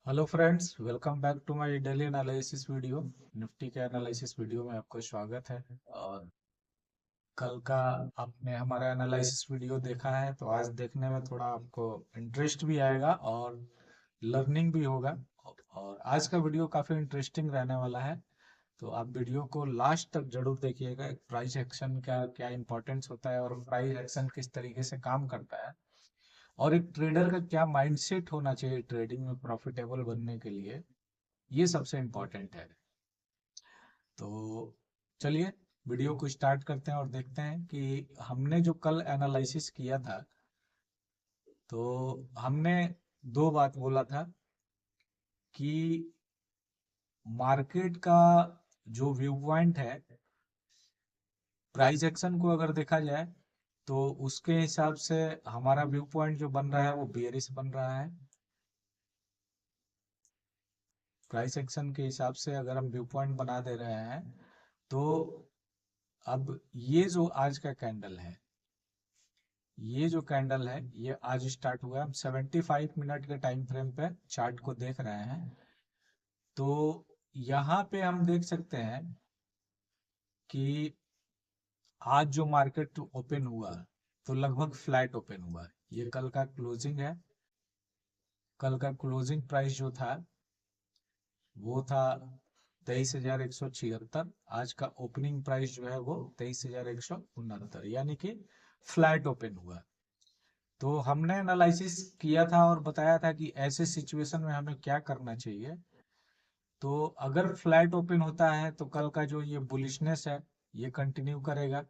Hello friends, welcome back to my daily analysis video. Nifty के analysis video में आपका स्वागत है। और कल का आपने हमारा एनालिसिस वीडियो देखा है तो आज देखने में थोड़ा आपको इंटरेस्ट भी आएगा और लर्निंग भी होगा। और आज का वीडियो काफ़ी इंटरेस्टिंग रहने वाला है, तो आप वीडियो को लास्ट तक जरूर देखिएगा। प्राइस एक्शन का क्या इंपॉर्टेंस होता है और प्राइस एक्शन किस तरीके से काम करता है और एक ट्रेडर का क्या माइंडसेट होना चाहिए ट्रेडिंग में प्रॉफिटेबल बनने के लिए, ये सबसे इम्पोर्टेंट है। तो चलिए वीडियो को स्टार्ट करते हैं और देखते हैं कि हमने जो कल एनालिसिस किया था, तो हमने दो बात बोला था कि मार्केट का जो व्यू पॉइंट है, प्राइस एक्शन को अगर देखा जाए तो उसके हिसाब से हमारा व्यू पॉइंट जो बन रहा है वो बियरिश बन रहा है। प्राइस एक्शन के हिसाब से अगर हम व्यू पॉइंट बना दे रहे हैं तो अब ये जो आज का कैंडल है, ये जो कैंडल है ये आज स्टार्ट हुआ है। हम 75 मिनट के टाइम फ्रेम पे चार्ट को देख रहे हैं, तो यहाँ पे हम देख सकते हैं कि आज जो मार्केट ओपन हुआ तो लगभग फ्लैट ओपन हुआ। ये कल का क्लोजिंग है। कल का क्लोजिंग प्राइस जो था वो था 23,176। आज का ओपनिंग प्राइस जो है वो 23,169, यानी कि फ्लैट ओपन हुआ। तो हमने एनालिसिस किया था और बताया था कि ऐसे सिचुएशन में हमें क्या करना चाहिए। तो अगर फ्लैट ओपन होता है तो कल का जो ये बुलिशनेस है ये कंटिन्यू करेगा।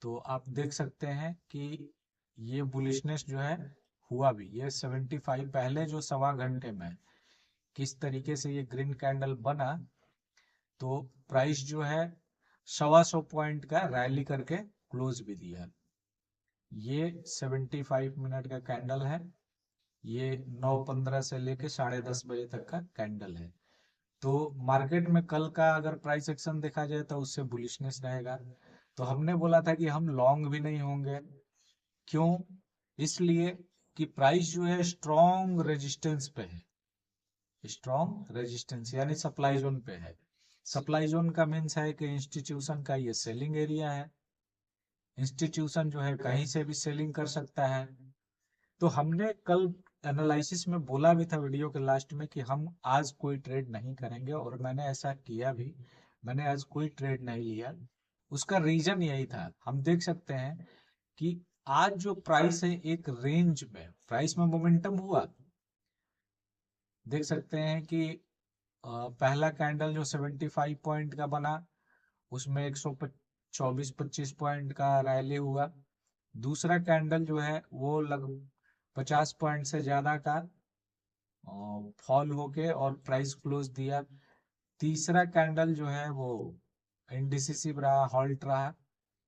तो आप देख सकते हैं कि ये बुलिशनेस जो है हुआ भी, ये 75 पहले जो सवा घंटे में किस तरीके से ये ग्रीन कैंडल बना, तो प्राइस जो है 125 पॉइंट का रैली करके क्लोज भी दिया। ये 75 मिनट का कैंडल है। ये 9:15 से लेके 10:30 बजे तक का कैंडल है। तो मार्केट में कल का अगर प्राइस एक्शन देखा जाए तो उससे बुलिशनेस रहेगा। तो हमने बोला था कि हम लॉन्ग भी नहीं होंगे। क्यों? इसलिए कि प्राइस जो है स्ट्रॉन्ग रेजिस्टेंस पे है। स्ट्रॉन्ग रेजिस्टेंस यानी सप्लाई जोन पे है। सप्लाई जोन का मीन्स है कि इंस्टीट्यूशन का ये सेलिंग एरिया है। इंस्टीट्यूशन जो है कहीं से भी सेलिंग कर सकता है। तो हमने कल एनालिसिस में बोला भी था वीडियो के लास्ट में कि हम आज कोई ट्रेड नहीं करेंगे, और मैंने ऐसा किया भी। मैंने आज कोई ट्रेड नहीं लिया। उसका रीजन यही था। हम देख सकते हैं कि आज जो प्राइस है एक रेंज में, प्राइस में मोमेंटम हुआ। देख सकते हैं कि पहला कैंडल जो 75 पॉइंट का बना उसमें 124-25 पॉइंट का रैली हुआ। दूसरा कैंडल जो है वो लगभग 50 पॉइंट से ज्यादा का फॉल होके और प्राइस क्लोज दिया। तीसरा कैंडल जो है वो इंडिसिसिव रहा, हॉल्ट रहा।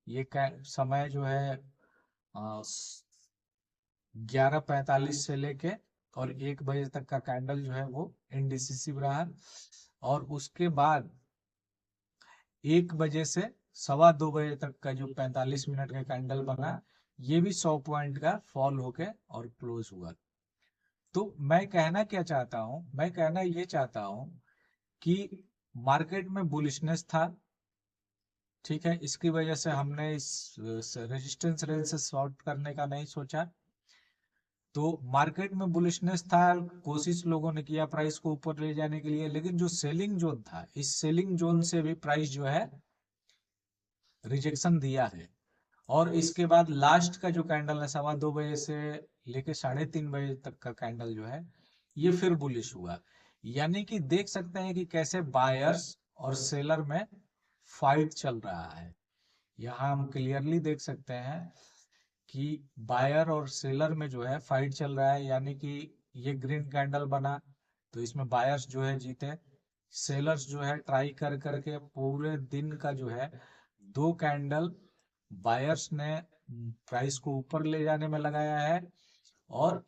ये समय जो है 11:45 से लेके और 1 बजे तक का कैंडल जो है वो इंडिसिसिव रहा। और उसके बाद 1 बजे से 2:15 बजे तक का जो 45 मिनट का कैंडल बना, ये भी 100 पॉइंट का फॉल होके और क्लोज हुआ। तो मैं कहना क्या चाहता हूं, मैं कहना ये चाहता हूं कि मार्केट में बुलिशनेस था। ठीक है, इसकी वजह से हमने इस रेजिस्टेंस रेंज से शॉर्ट करने का नहीं सोचा। तो मार्केट में बुलिशनेस था, कोशिश लोगों ने किया प्राइस को ऊपर ले जाने के लिए, लेकिन जो सेलिंग जोन था, इस सेलिंग जोन से भी प्राइस जो है रिजेक्शन दिया है। और इसके बाद लास्ट का जो कैंडल है 2:15 से लेके 3:30 बजे तक का कैंडल जो है ये फिर बुलिश हुआ। यानी कि देख सकते हैं कि कैसे बायर्स और सेलर में फाइट चल रहा है। यहाँ हम क्लियरली देख सकते हैं कि बायर और सेलर में जो है फाइट चल रहा है। यानी कि ये ग्रीन कैंडल बना तो इसमें बायर्स जो है जीते। सेलर्स जो है ट्राई कर करके पूरे दिन का जो है 2 कैंडल बायर्स ने प्राइस को ऊपर ले जाने में लगाया है, और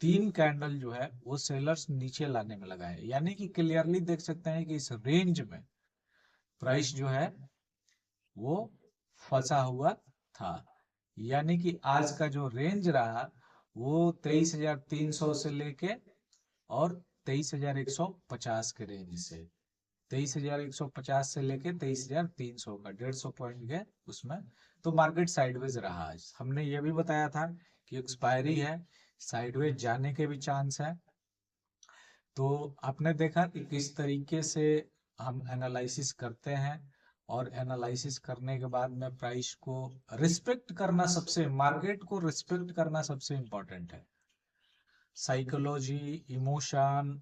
3 कैंडल जो है वो सेलर्स नीचे लाने में लगा है। यानी कि क्लियरली देख सकते हैं कि इस रेंज में प्राइस जो है वो फंसा हुआ था। यानी कि आज का जो रेंज रहा वो 23,300 से लेके और 23,150 के रेंज से, 23,150 से लेके 23,300 का 150 पॉइंट के उसमें। तो मार्केट साइडवेज रहा। आज हमने ये भी बताया था कि एक्सपायरी है, साइडवेज जाने के भी चांस है। तो आपने देखा कि किस तरीके से हम एनालिसिस करते हैं, और एनालिसिस करने के बाद में प्राइस को रिस्पेक्ट करना, सबसे मार्केट को रिस्पेक्ट करना सबसे इम्पोर्टेंट है। साइकोलॉजी, इमोशन,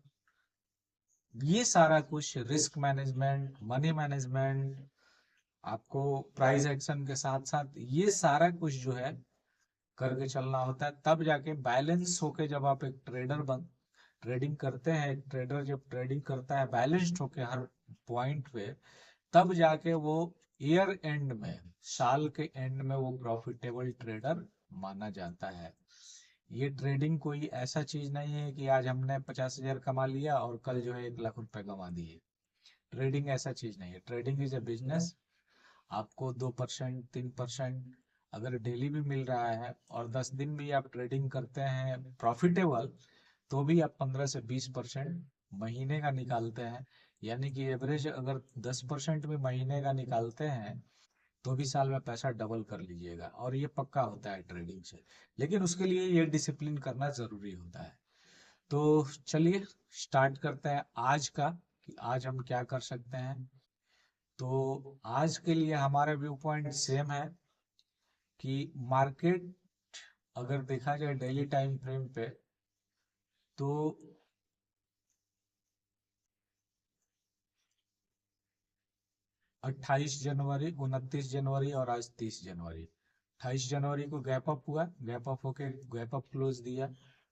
ये सारा कुछ, रिस्क मैनेजमेंट, मनी मैनेजमेंट, आपको प्राइस एक्शन के साथ साथ ये सारा कुछ जो है करके चलना होता है। तब जाके बैलेंस होके, जब आप एक ट्रेडिंग करते हैं, एक ट्रेडर जब ट्रेडिंग करता है बैलेंस्ड होके हर पॉइंट पे, तब जाके वो ईयर एंड में, साल के एंड में वो प्रॉफिटेबल ट्रेडर माना जाता है। ये ट्रेडिंग कोई ऐसा चीज नहीं है कि आज हमने 50,000 कमा लिया और कल जो है 1 लाख रुपए कमा दिए। ट्रेडिंग ऐसा चीज नहीं है। Trading is a business. आपको 2%, 3% अगर डेली भी मिल रहा है और 10 दिन भी आप ट्रेडिंग करते हैं प्रॉफिटेबल, तो भी आप 15 से 20% महीने का निकालते हैं। यानी कि एवरेज अगर 10% भी महीने का निकालते हैं तो भी साल में पैसा डबल कर लीजिएगा, और ये पक्का होता है ट्रेडिंग से। लेकिन उसके लिए ये डिसिप्लिन करना जरूरी होता है। तो चलिए स्टार्ट करते हैं आज का, कि आज हम क्या कर सकते हैं। तो आज के लिए हमारा व्यू पॉइंट सेम है कि मार्केट अगर देखा जाए डेली टाइम फ्रेम पे, तो 28 जनवरी, 29 जनवरी और आज 30 जनवरी। 28 जनवरी को गैप अप हुआ, गैप अप होके गैप अप क्लोज दिया,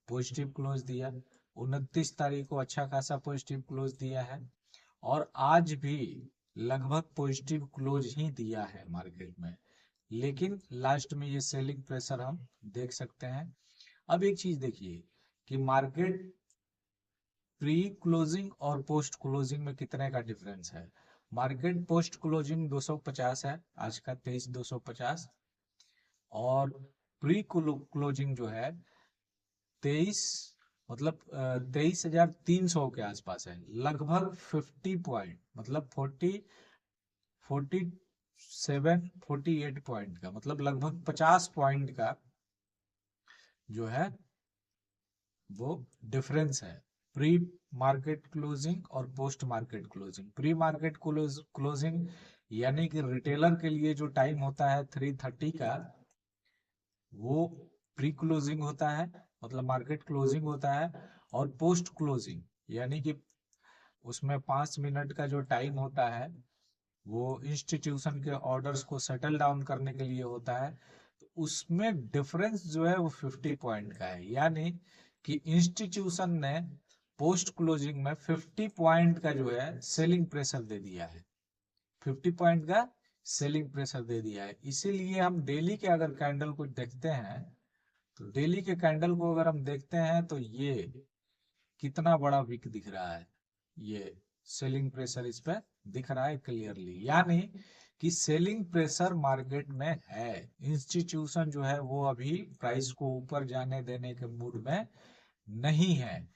पॉजिटिव क्लोज दिया। 29 तारीख को अच्छा खासा पॉजिटिव क्लोज दिया है, और आज भी लगभग पॉजिटिव क्लोज ही दिया है मार्केट में। लेकिन लास्ट में ये सेलिंग प्रेशर हम देख सकते हैं। अब एक चीज देखिए कि मार्केट प्री क्लोजिंग और पोस्ट क्लोजिंग में कितने का डिफरेंस है। मार्केट पोस्ट क्लोजिंग 250 है आज का, 23,250, और प्री क्लोजिंग जो है 23, मतलब 23,300 के आसपास है। लगभग 50 पॉइंट, मतलब 48 का, मतलब लगभग 50 पॉइंट का जो है वो डिफरेंस है प्री मार्केट क्लोजिंग और post market closing. Pre market closing यानी कि रिटेलर के लिए जो टाइम होता है 3:30 का, वो प्री क्लोजिंग होता है, मतलब मार्केट क्लोजिंग होता है। और पोस्ट क्लोजिंग यानी कि उसमें 5 मिनट का जो टाइम होता है, वो इंस्टीट्यूशन के ऑर्डर्स को सेटल डाउन करने के लिए होता है। तो उसमें डिफरेंस जो है वो 50 पॉइंट का है। यानी कि इंस्टीट्यूशन ने पोस्ट क्लोजिंग में 50 पॉइंट का जो है सेलिंग प्रेशर दे दिया है, 50 पॉइंट का सेलिंग प्रेशर दे दिया है। इसीलिए हम डेली के अगर कैंडल को देखते हैं, तो डेली के कैंडल को अगर हम देखते हैं तो ये कितना बड़ा विक दिख रहा है, ये सेलिंग प्रेशर इस पे दिख रहा है क्लियरली। यानी कि सेलिंग प्रेशर मार्केट में है। इंस्टीट्यूशन जो है वो अभी प्राइस को ऊपर जाने देने के मूड में नहीं है।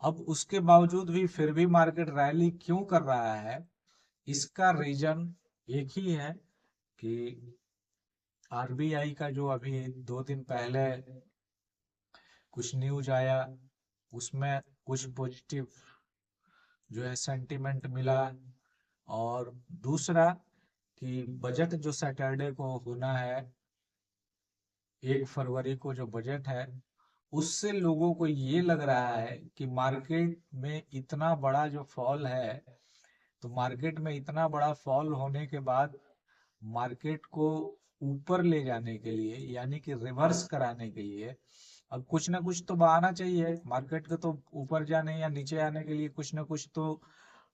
अब उसके बावजूद भी फिर भी मार्केट रैली क्यों कर रहा है, इसका रीजन एक ही है कि आरबीआई का जो अभी 2 दिन पहले कुछ न्यूज आया, उसमें कुछ पॉजिटिव जो है सेंटिमेंट मिला। और दूसरा कि बजट जो सैटरडे को होना है, 1 फरवरी को जो बजट है, उससे लोगों को ये लग रहा है कि मार्केट में इतना बड़ा जो फॉल है, तो मार्केट में इतना बड़ा फॉल होने के बाद मार्केट को ऊपर ले जाने के लिए, यानी कि रिवर्स कराने के लिए, अब कुछ ना कुछ तो बहाना चाहिए मार्केट को। तो ऊपर जाने या नीचे आने के लिए कुछ ना कुछ तो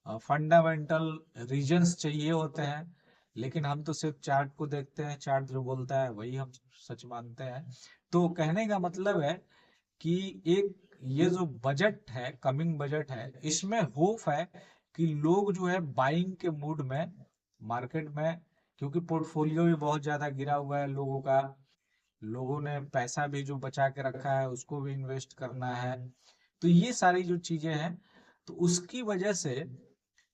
फंडामेंटल रीजंस चाहिए होते हैं। लेकिन हम तो सिर्फ चार्ट को देखते हैं, चार्ट जो बोलता है वही हम सच मानते हैं। तो कहने का मतलब है कि एक ये जो बजट है, कमिंग बजट है, इसमें होप है कि लोग जो है बाइंग के मूड में मार्केट में, क्योंकि पोर्टफोलियो भी बहुत ज्यादा गिरा हुआ है लोगों का, लोगों ने पैसा भी जो बचा के रखा है उसको भी इन्वेस्ट करना है। तो ये सारी जो चीजें हैं, तो उसकी वजह से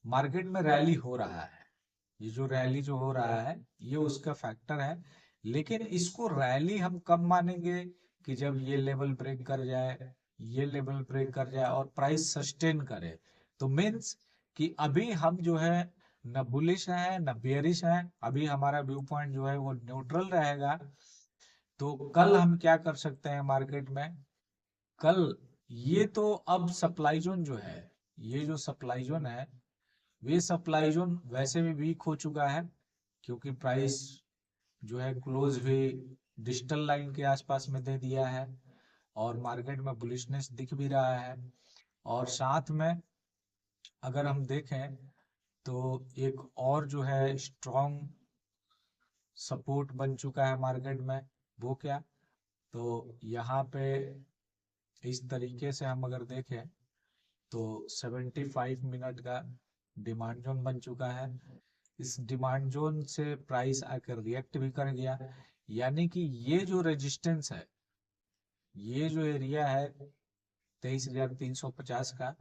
मार्केट में रैली हो रहा है। ये जो रैली जो हो रहा है ये उसका फैक्टर है। लेकिन इसको रैली हम कब मानेंगे? कि जब ये लेवल ब्रेक कर जाए, ये लेवल ब्रेक कर जाए और प्राइस सस्टेन करे। तो मीन्स कि अभी हम जो है न बुलिश है न बेयरिश है, अभी हमारा व्यू पॉइंट जो है वो न्यूट्रल रहेगा। तो कल हम क्या कर सकते हैं मार्केट में? कल ये तो अब सप्लाई जोन जो है, ये जो सप्लाई जोन है, वे सप्लाई जोन वैसे भी वीक हो चुका है, क्योंकि प्राइस जो है क्लोज भी डिजिटल लाइन के आसपास में दे दिया है और मार्केट में बुलिशनेस दिख भी रहा है। और साथ में अगर हम देखें तो एक और जो है स्ट्रॉन्ग सपोर्ट बन चुका है मार्केट में, वो क्या? तो यहाँ पे इस तरीके से हम अगर देखें तो 75 मिनट का डिमांड जोन बन चुका है। इस डिमांड जोन से प्राइस आकर रिएक्ट भी कर गया, यानी कि ये जो रेजिस्टेंस है, ये जो एरिया है 23,350 का,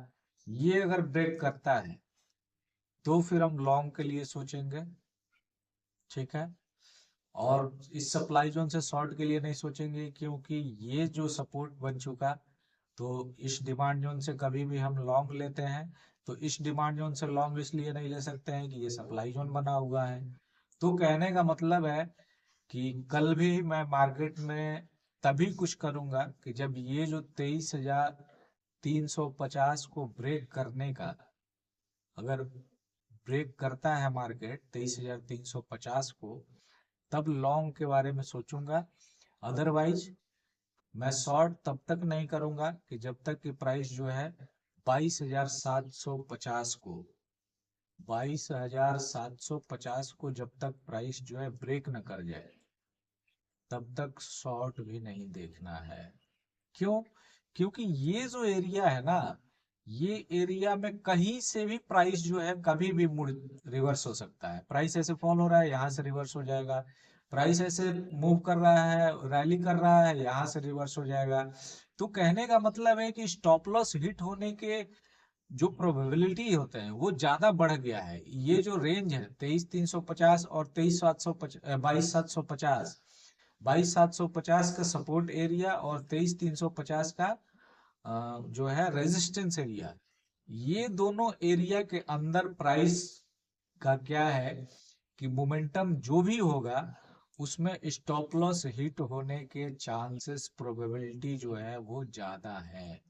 ये अगर ब्रेक करता है तो फिर हम लॉन्ग के लिए सोचेंगे। ठीक है, और इस सप्लाई जोन से शॉर्ट के लिए नहीं सोचेंगे, क्योंकि ये जो सपोर्ट बन चुका, तो इस डिमांड जोन से कभी भी हम लॉन्ग लेते हैं तो इस डिमांड जोन से लॉन्ग इसलिए नहीं ले सकते हैं कि ये सप्लाई जोन बना हुआ है। तो कहने का मतलब है कि कल भी मैं मार्केट में तभी कुछ करूंगा कि जब ये जो 23,350 को ब्रेक करने का, अगर ब्रेक करता है मार्केट 23,350 को, तब लॉन्ग के बारे में सोचूंगा। अदरवाइज मैं शॉर्ट तब तक नहीं करूंगा कि जब तक कि प्राइस जो है 22,750 को, 22,750 को जब तक प्राइस जो है ब्रेक न कर जाए, तब तक शॉर्ट भी नहीं देखना है। क्यों? क्योंकि ये जो एरिया है ना, ये एरिया में कहीं से भी प्राइस जो है कभी भी मुड़ रिवर्स हो सकता है। प्राइस ऐसे फॉल हो रहा है, यहाँ से रिवर्स हो जाएगा। प्राइस ऐसे मूव कर रहा है, रैली कर रहा है, यहाँ से रिवर्स हो जाएगा। तो कहने का मतलब है कि स्टॉप लॉस हिट होने के जो प्रोबेबिलिटी होते हैं वो ज्यादा बढ़ गया है। ये जो रेंज है 23,350 और 22,750, 22,750 का सपोर्ट एरिया और 23,350 का जो है रेजिस्टेंस एरिया, ये दोनों एरिया के अंदर प्राइस का क्या है कि मोमेंटम जो भी होगा उसमें स्टॉप लॉस हिट होने के चांसेस, प्रोबेबिलिटी जो है वो ज्यादा है।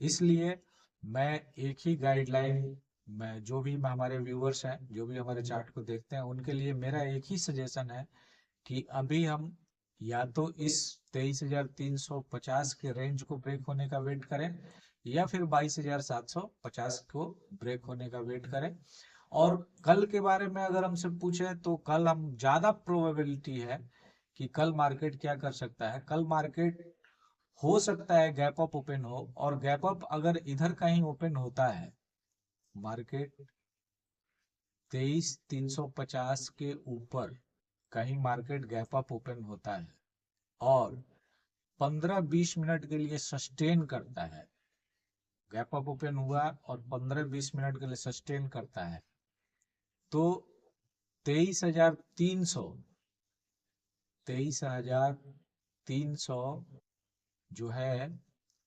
इसलिए मैं एक ही गाइडलाइन, मैं जो भी हमारे व्यूअर्स हैं, जो भी हमारे चार्ट को देखते हैं, उनके लिए मेरा एक ही सजेशन है कि अभी हम या तो इस 23,350 के रेंज को ब्रेक होने का वेट करें, या फिर 22,750 को ब्रेक होने का वेट करें। और कल के बारे में अगर हमसे पूछे तो कल हम ज्यादा प्रोबेबिलिटी है कि कल मार्केट क्या कर सकता है। कल मार्केट हो सकता है गैप अप ओपन हो, और गैप अप अगर इधर कहीं ओपन होता है, मार्केट 23,350 के ऊपर कहीं मार्केट गैप अप ओपन होता है और 15-20 मिनट के लिए सस्टेन करता है, गैप अप ओपन हुआ और 15-20 मिनट के लिए सस्टेन करता है, तो 23,300, 23,300 जो है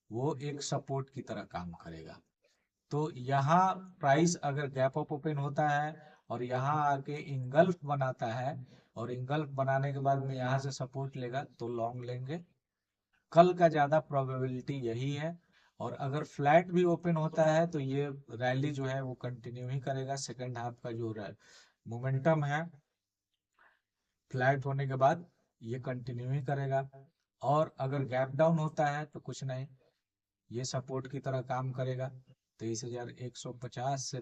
वो एक सपोर्ट की तरह काम करेगा। तो यहाँ प्राइस अगर गैप अप ओपन होता है और यहाँ आके इंगल्फ बनाता है, और इंगल्फ बनाने के बाद में यहाँ से सपोर्ट लेगा, तो लॉन्ग लेंगे। कल का ज्यादा प्रोबेबिलिटी यही है। और अगर फ्लैट भी ओपन होता है तो ये रैली जो है वो कंटिन्यू ही करेगा। सेकेंड हाफ का जो मोमेंटम है फ्लैट होने के बाद ये कंटिन्यू ही करेगा। और अगर गैप डाउन होता है तो कुछ नहीं, ये सपोर्ट की तरह काम करेगा। 23,150 से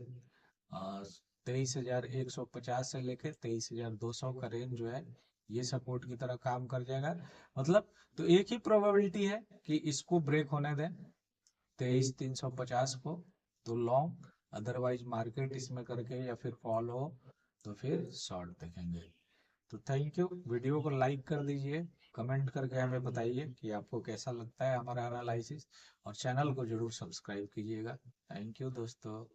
23,150 से लेके 23,200 का रेंज जो है ये सपोर्ट की तरह काम कर जाएगा। मतलब तो एक ही प्रोबेबिलिटी है कि इसको ब्रेक होने दें 23,350 को, तो लॉन्ग। अदरवाइज मार्केट इसमें करके या फिर फॉल हो तो फिर शॉर्ट देखेंगे। तो थैंक यू, वीडियो को लाइक कर दीजिए, कमेंट करके हमें बताइए कि आपको कैसा लगता है हमारा एनालिसिस, और चैनल को जरूर सब्सक्राइब कीजिएगा। थैंक यू दोस्तों।